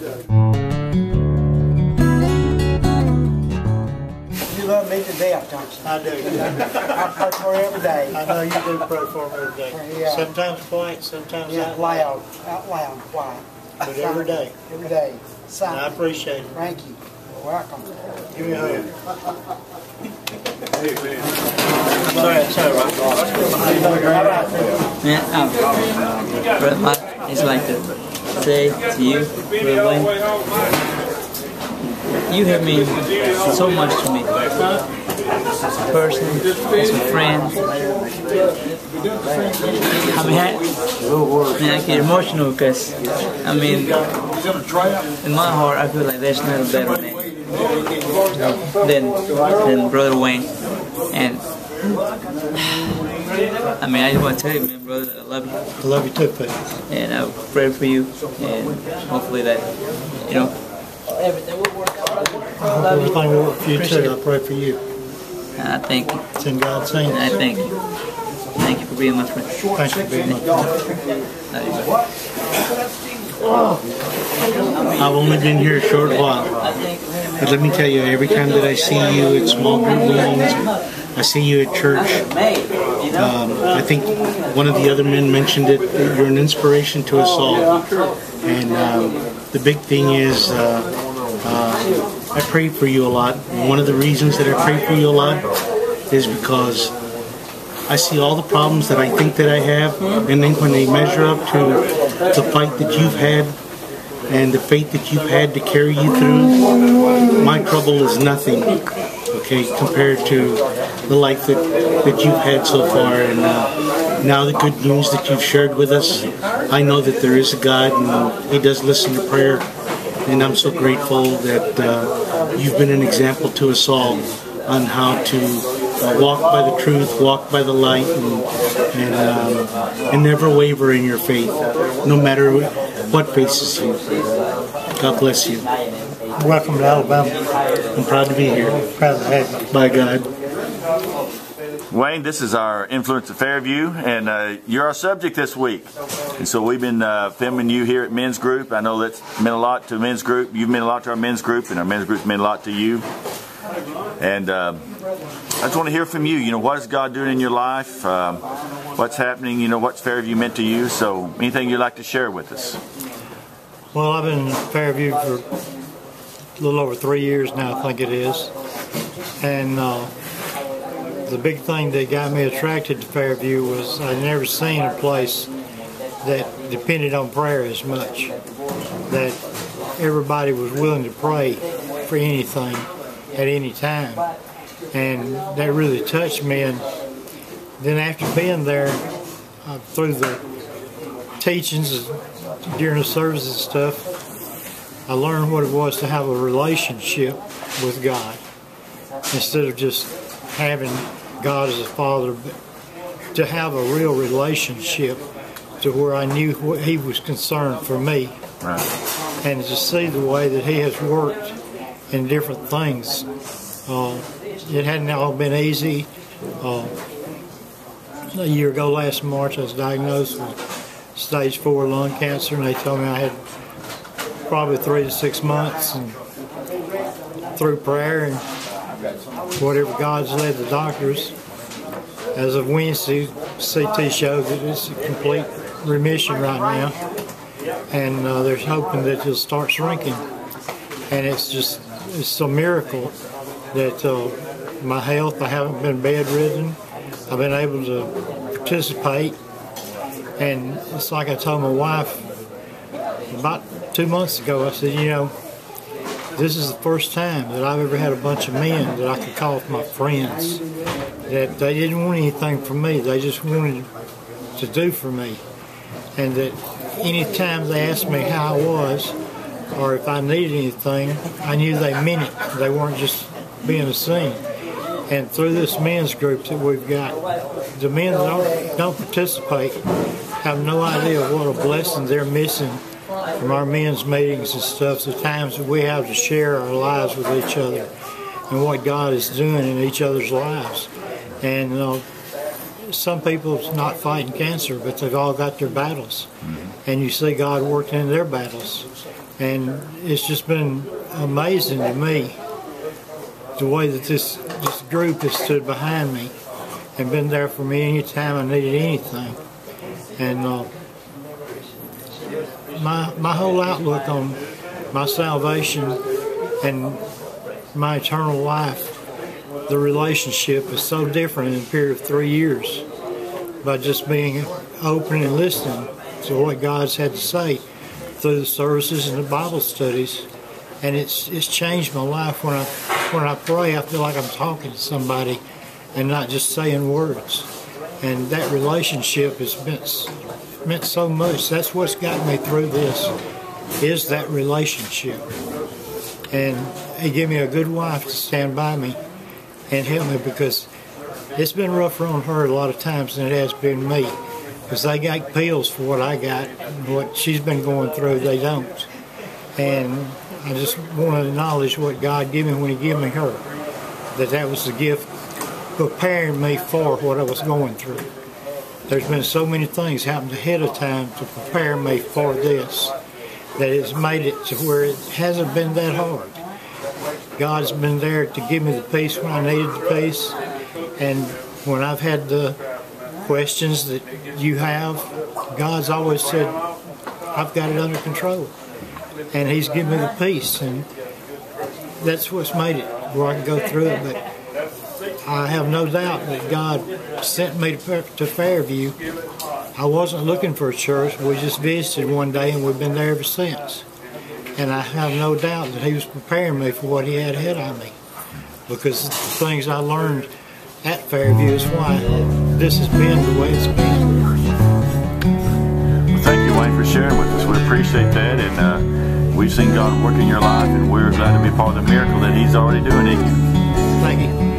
You love me to death, don't you? I do. I pray for you every day. I know you do pray for me every day. Yeah. Sometimes quiet, sometimes Yeah, out loud. out loud, quiet. But every day. Every day. And I appreciate it. Thank you. You're welcome. Give me a hug. Man, Brother Mike, I'd just like to say to you, Brother Wayne, you have meant so much to me. As a person, as a friend. I mean, I get emotional because, I mean, in my heart, I feel like there's not a better man than Brother Wayne. And I mean, I just want to tell you, man, brother, I love you. I love you too, Pete. And I pray for you, and hopefully that, you know, everything will work out. Everything will work for you too. I pray for you. And I thank you. It's in God's hands. And I thank you. Thank you for being my friend. Thank you for being my friend. Love you, brother. I've only been here a short while, but let me tell you, every time that I see you at small group meetings, I see you at church, I think one of the other men mentioned it, you're an inspiration to us all. And the big thing is, I pray for you a lot. One of the reasons that I pray for you a lot is because I see all the problems that I think that I have, and then when they measure up to the fight that you've had and the faith that you've had to carry you through, my trouble is nothing, okay, compared to the life that you've had so far. And now the good news that you've shared with us, I know that there is a God and He does listen to prayer, and I'm so grateful that you've been an example to us all on how to walk by the truth, walk by the light, and never waver in your faith, no matter what faces you. God bless you. Welcome to Alabama. I'm proud to be here. Proud to have you. By God. Wayne, this is our Influence at Fairview, and you're our subject this week. And so we've been filming you here at Men's Group. I know that's meant a lot to Men's Group. You've meant a lot to our Men's Group, and our Men's Group's meant a lot to you. And I just want to hear from you. You know, what is God doing in your life? What's happening? You know, what's Fairview meant to you? So anything you'd like to share with us? Well, I've been in Fairview for a little over 3 years now, I think it is. And the big thing that got me attracted to Fairview was I'd never seen a place that depended on prayer as much. That everybody was willing to pray for anything at any time. And that really touched me. And then after being there, through the teachings during the services and stuff, I learned what it was to have a relationship with God instead of just having God as a father, but to have a real relationship to where I knew what He was concerned for me. Right. And to see the way that He has worked in different things. It hadn't all been easy. A year ago last March I was diagnosed with stage 4 lung cancer, and they told me I had probably 3 to 6 months, and through prayer and whatever God's led the doctors, as of Wednesday, CT showed that it's a complete remission right now, and they're hoping that it'll start shrinking. And it's a miracle that my health, I haven't been bedridden, I've been able to participate, and it's like I told my wife about 2 months ago, I said, you know, this is the first time that I've ever had a bunch of men that I could call my friends, that they didn't want anything from me, they just wanted to do for me. And that any time they asked me how I was, or if I needed anything, I knew they meant it. They weren't just being a scene. And through this men's group that we've got, the men that don't participate have no idea what a blessing they're missing from our men's meetings and stuff, the times that we have to share our lives with each other and what God is doing in each other's lives. And some people not fighting cancer, but they've all got their battles. and you see God working in their battles. And it's just been amazing to me the way that this group has stood behind me and been there for me anytime I needed anything. And my whole outlook on my salvation and my eternal life, the relationship is so different in a period of 3 years by just being open and listening to what God's had to say through the services and the Bible studies. And it's changed my life. When I pray, I feel like I'm talking to somebody and not just saying words. And that relationship has meant so much. That's what's got me through this, is that relationship. And He gave me a good wife to stand by me and help me, because it's been rougher on her a lot of times than it has been me. Because they got pills for what I got, what she's been going through, they don't. And I just want to acknowledge what God gave me when He gave me her, that was the gift preparing me for what I was going through. There's been so many things happened ahead of time to prepare me for this, that it's made it to where it hasn't been that hard. God's been there to give me the peace when I needed the peace, and when I've had the questions that you have, God's always said, I've got it under control. And He's given me the peace, and that's what's made it where I can go through it. But I have no doubt that God sent me to Fairview. I wasn't looking for a church. We just visited one day, and we've been there ever since. And I have no doubt that He was preparing me for what He had ahead of me, because the things I learned at Fairview is why this has been the way it's been. Well, thank you, Wayne, for sharing with us. We appreciate that, and we've seen God work in your life, and we're glad to be part of the miracle that He's already doing in you. Thank you.